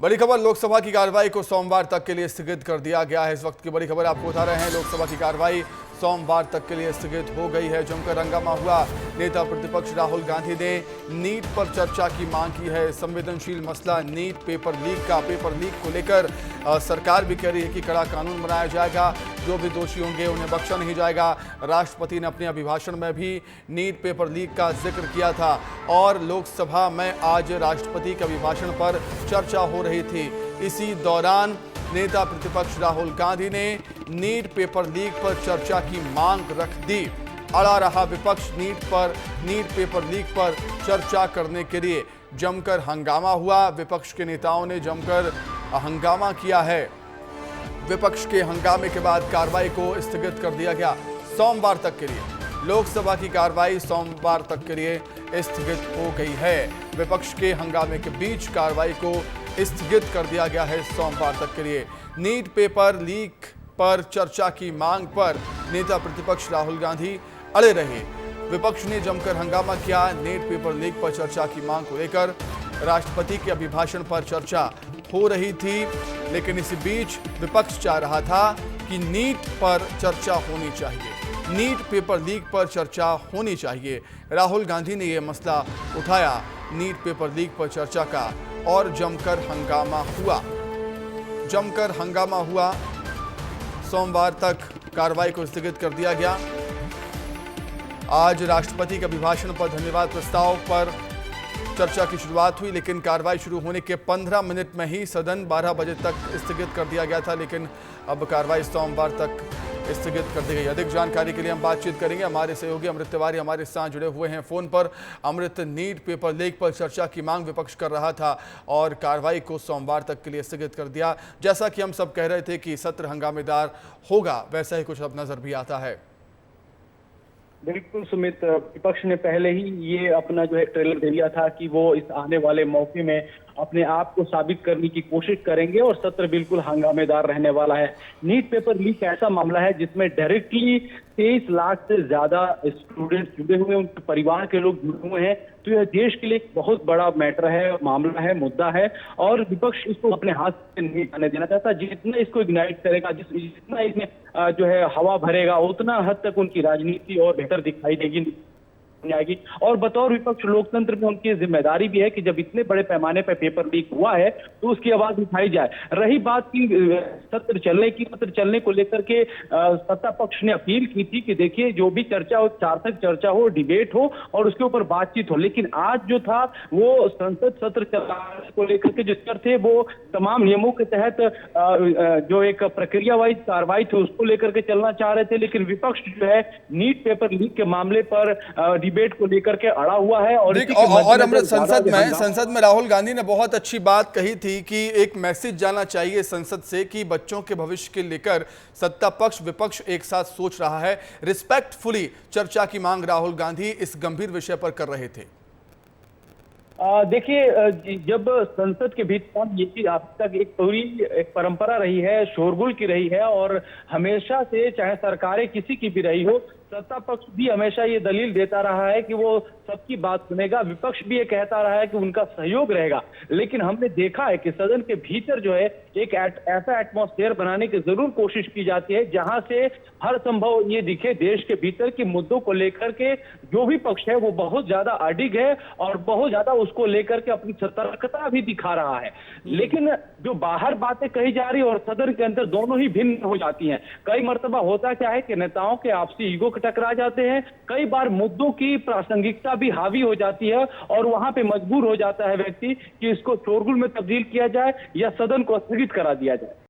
बड़ी खबर, लोकसभा की कार्रवाई को सोमवार तक के लिए स्थगित कर दिया गया है। इस वक्त की बड़ी खबर आपको बता रहे हैं, लोकसभा की कार्रवाई सोमवार तक के लिए स्थगित हो गई है। जमकर हंगामा हुआ। नेता प्रतिपक्ष राहुल गांधी ने नीट पर चर्चा की मांग की है। संवेदनशील मसला नीट पेपर लीक का। पेपर लीक को लेकर सरकार भी कह रही है कि कड़ा कानून बनाया जाएगा, जो भी दोषी होंगे उन्हें बख्शा नहीं जाएगा। राष्ट्रपति ने अपने अभिभाषण में भी नीट पेपर लीक का जिक्र किया था और लोकसभा में आज राष्ट्रपति के अभिभाषण पर चर्चा हो रही थी। इसी दौरान नेता प्रतिपक्ष राहुल गांधी ने नीट पेपर लीक पर चर्चा की मांग रख दी। अड़ा रहा विपक्ष। नीट पेपर लीक पर चर्चा करने के लिए जमकर हंगामा हुआ। विपक्ष के नेताओं ने जमकर हंगामा किया है। विपक्ष के हंगामे के बाद कार्रवाई को स्थगित कर दिया गया सोमवार तक के लिए। लोकसभा की कार्रवाई सोमवार तक के लिए स्थगित हो गई है। विपक्ष के हंगामे के बीच कार्रवाई को स्थगित कर दिया गया है सोमवार तक के लिए। नीट पेपर लीक पर चर्चा की मांग पर नेता प्रतिपक्ष राहुल गांधी अड़े रहे। विपक्ष ने जमकर हंगामा किया। नीट पेपर लीक पर चर्चा की मांग को लेकर राष्ट्रपति के अभिभाषण पर चर्चा हो रही थी, लेकिन इसी बीच विपक्ष चाह रहा था कि नीट पर चर्चा होनी चाहिए, नीट पेपर लीक पर चर्चा होनी चाहिए। राहुल गांधी ने यह मसला उठाया नीट पेपर लीक पर चर्चा का और जमकर हंगामा हुआ। सोमवार तक कार्रवाई को स्थगित कर दिया गया। आज राष्ट्रपति के अभिभाषण पर धन्यवाद प्रस्ताव पर चर्चा की शुरुआत हुई, लेकिन कार्रवाई शुरू होने के 15 मिनट में ही सदन 12 बजे तक स्थगित कर दिया गया था, लेकिन अब कार्रवाई सोमवार तक स्थगित कर दी गई। अधिक जानकारी के लिए हम बातचीत करेंगे। हमारे सहयोगी अमृत तिवारी हमारे साथ जुड़े हुए हैं फोन पर। अमृत, नीट पेपर लीक पर चर्चा की मांग विपक्ष कर रहा था और कार्रवाई को सोमवार तक के लिए स्थगित कर दिया। जैसा कि हम सब कह रहे थे कि सत्र हंगामेदार होगा, वैसा ही कुछ अब नजर भी आता है। बिल्कुल सुमित, विपक्ष ने पहले ही ये अपना जो है ट्रेलर दे दिया था कि वो इस आने वाले मौके में अपने आप को साबित करने की कोशिश करेंगे और सत्र बिल्कुल हंगामेदार रहने वाला है। नीट पेपर लीक ऐसा मामला है जिसमें डायरेक्टली 23 लाख से ज्यादा स्टूडेंट जुड़े हुए हैं, उनके परिवार के लोग जुड़े हुए हैं। तो यह देश के लिए एक बहुत बड़ा मैटर है, मामला है, मुद्दा है और विपक्ष इसको अपने हाथ से नहीं आने देना चाहता। जितना इसको इग्नाइट करेगा, जितना इसमें जो है हवा भरेगा, उतना हद तक उनकी राजनीति और बेहतर दिखाई देगी आएगी। और बतौर विपक्ष लोकतंत्र में उनकी जिम्मेदारी भी है कि जब इतने बड़े पैमाने पर पेपर लीक हुआ है तो उसकी आवाज उठाई जाए। रही बात की सत्र चलने को लेकर के सत्ता पक्ष ने अपील की थी कि देखिए जो भी चर्चा हो, सार्थक चर्चा हो, डिबेट हो और उसके ऊपर बातचीत हो। लेकिन आज जो था वो संसद सत्र चलाने को लेकर के जो स्तर थे वो तमाम नियमों के तहत जो एक प्रक्रिया वाइज कार्रवाई थी उसको लेकर के चलना चाह रहे थे। लेकिन विपक्ष जो है नीट पेपर लीक के मामले पर डिबेट को लेकर के अड़ा हुआ है। और अमृत, संसद में राहुल गांधी ने बहुत अच्छी बात कही थी कि एक मैसेज जाना चाहिए संसद से कि बच्चों के भविष्य के लेकर सत्ता पक्ष विपक्ष एक साथ सोच रहा है। रिस्पेक्टफुली चर्चा की मांग राहुल गांधी इस गंभीर विषय पर कर रहे थे। देखिए, जब संसद के भीतर ये चीज अब तक एक पूरी एक परंपरा रही है, शोरगुल की रही है और हमेशा से चाहे सरकारें किसी की भी रही हो, सत्ता पक्ष भी हमेशा ये दलील देता रहा है कि वो सबकी बात सुनेगा, विपक्ष भी ये कहता रहा है कि उनका सहयोग रहेगा। लेकिन हमने देखा है कि सदन के भीतर जो है एक ऐसा एटमॉस्फेयर बनाने की जरूर कोशिश की जाती है जहां से हर संभव ये दिखे देश के भीतर के मुद्दों को लेकर के जो भी पक्ष है वो बहुत ज्यादा अडिग है और बहुत ज्यादा उसको लेकर के अपनी सतर्कता भी दिखा रहा है। लेकिन जो बाहर बातें कही जा रही और सदन के अंदर दोनों ही भिन्न हो जाती हैं। कई मर्तबा होता क्या है कि नेताओं के आपसी ईगो टकरा जाते हैं, कई बार मुद्दों की प्रासंगिकता भी हावी हो जाती है और वहां पे मजबूर हो जाता है व्यक्ति कि इसको शोरगुल में तब्दील किया जाए या सदन को स्थगित करा दिया जाए।